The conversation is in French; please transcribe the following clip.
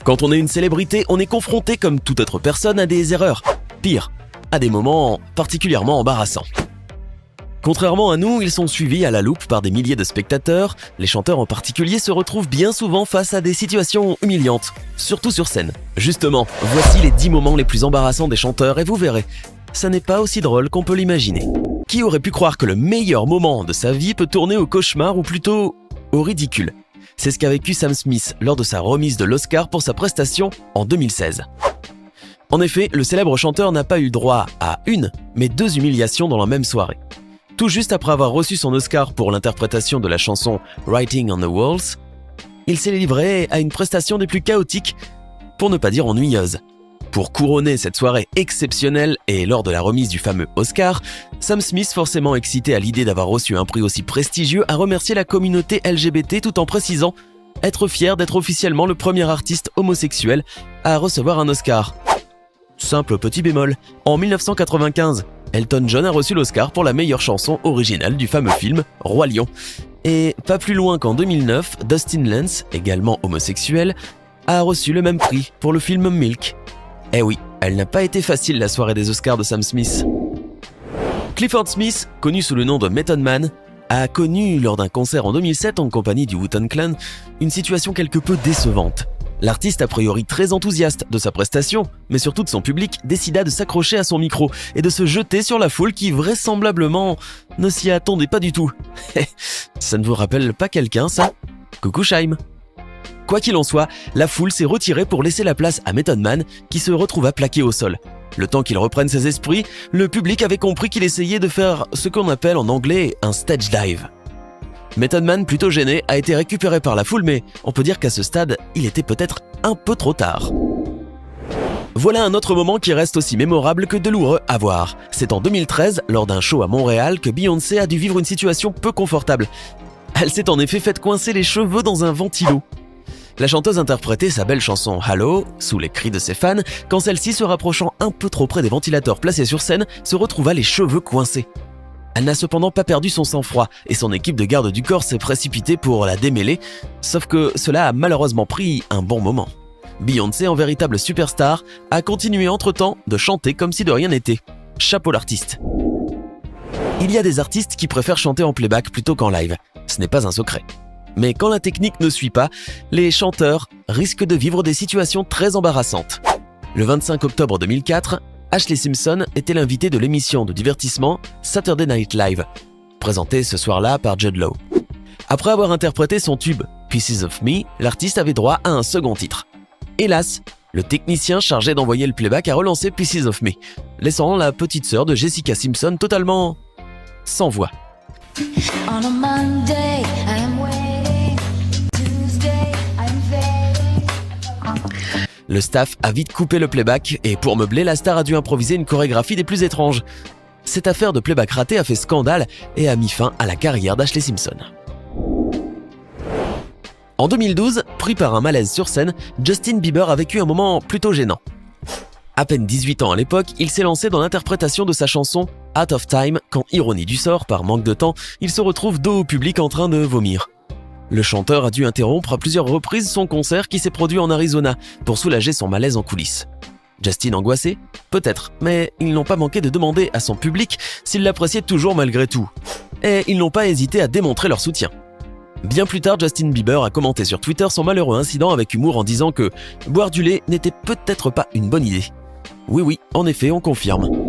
Quand on est une célébrité, on est confronté comme toute autre personne à des erreurs. Pire, à des moments particulièrement embarrassants. Contrairement à nous, ils sont suivis à la loupe par des milliers de spectateurs. Les chanteurs en particulier se retrouvent bien souvent face à des situations humiliantes, surtout sur scène. Justement, voici les 10 moments les plus embarrassants des chanteurs et vous verrez, ça n'est pas aussi drôle qu'on peut l'imaginer. Qui aurait pu croire que le meilleur moment de sa vie peut tourner au cauchemar ou plutôt au ridicule? C'est ce qu'a vécu Sam Smith lors de sa remise de l'Oscar pour sa prestation en 2016. En effet, le célèbre chanteur n'a pas eu droit à une, mais 2 humiliations dans la même soirée. Tout juste après avoir reçu son Oscar pour l'interprétation de la chanson Writing on the Walls, il s'est livré à une prestation des plus chaotiques, pour ne pas dire ennuyeuse. Pour couronner cette soirée exceptionnelle et lors de la remise du fameux Oscar, Sam Smith, forcément excité à l'idée d'avoir reçu un prix aussi prestigieux, a remercié la communauté LGBT tout en précisant être fier d'être officiellement le premier artiste homosexuel à recevoir un Oscar. Simple petit bémol, en 1995, Elton John a reçu l'Oscar pour la meilleure chanson originale du fameux film Roi Lion. Et pas plus loin qu'en 2009, Dustin Lance, également homosexuel, a reçu le même prix pour le film Milk. Eh oui, elle n'a pas été facile la soirée des Oscars de Sam Smith. Clifford Smith, connu sous le nom de Method Man, a connu lors d'un concert en 2007 en compagnie du Wu-Tang Clan une situation quelque peu décevante. L'artiste, a priori très enthousiaste de sa prestation, mais surtout de son public, décida de s'accrocher à son micro et de se jeter sur la foule qui vraisemblablement ne s'y attendait pas du tout. Ça ne vous rappelle pas quelqu'un, ça? Coucou Shaim. Quoi qu'il en soit, la foule s'est retirée pour laisser la place à Method Man qui se retrouva plaqué au sol. Le temps qu'il reprenne ses esprits, le public avait compris qu'il essayait de faire ce qu'on appelle en anglais un stage dive. Method Man, plutôt gêné, a été récupéré par la foule, mais on peut dire qu'à ce stade, il était peut-être un peu trop tard. Voilà un autre moment qui reste aussi mémorable que douloureux à voir. C'est en 2013, lors d'un show à Montréal, que Beyoncé a dû vivre une situation peu confortable. Elle s'est en effet faite coincer les cheveux dans un ventilo. La chanteuse interprétait sa belle chanson « Hello » sous les cris de ses fans, quand celle-ci, se rapprochant un peu trop près des ventilateurs placés sur scène, se retrouva les cheveux coincés. Elle n'a cependant pas perdu son sang-froid et son équipe de garde du corps s'est précipitée pour la démêler, sauf que cela a malheureusement pris un bon moment. Beyoncé, en véritable superstar, a continué entre-temps de chanter comme si de rien n'était. Chapeau l'artiste. Il y a des artistes qui préfèrent chanter en playback plutôt qu'en live, ce n'est pas un secret. Mais quand la technique ne suit pas, les chanteurs risquent de vivre des situations très embarrassantes. Le 25 octobre 2004, Ashlee Simpson était l'invitée de l'émission de divertissement Saturday Night Live, présentée ce soir-là par Jude Law. Après avoir interprété son tube « Pieces of Me », l'artiste avait droit à un second titre. Hélas, le technicien chargé d'envoyer le playback a relancé « Pieces of Me », laissant la petite sœur de Jessica Simpson totalement sans voix. On a Monday, I am waiting. Tuesday, I am fading. Le staff a vite coupé le playback et pour meubler, la star a dû improviser une chorégraphie des plus étranges. Cette affaire de playback raté a fait scandale et a mis fin à la carrière d'Ashlee Simpson. En 2012, pris par un malaise sur scène, Justin Bieber a vécu un moment plutôt gênant. À peine 18 ans à l'époque, il s'est lancé dans l'interprétation de sa chanson « Out of Time » quand, ironie du sort, par manque de temps, il se retrouve dos au public en train de vomir. Le chanteur a dû interrompre à plusieurs reprises son concert qui s'est produit en Arizona pour soulager son malaise en coulisses. Justin angoissé? Peut-être, mais ils n'ont pas manqué de demander à son public s'il l'appréciait toujours malgré tout. Et ils n'ont pas hésité à démontrer leur soutien. Bien plus tard, Justin Bieber a commenté sur Twitter son malheureux incident avec humour en disant que boire du lait n'était peut-être pas une bonne idée. Oui, en effet, on confirme.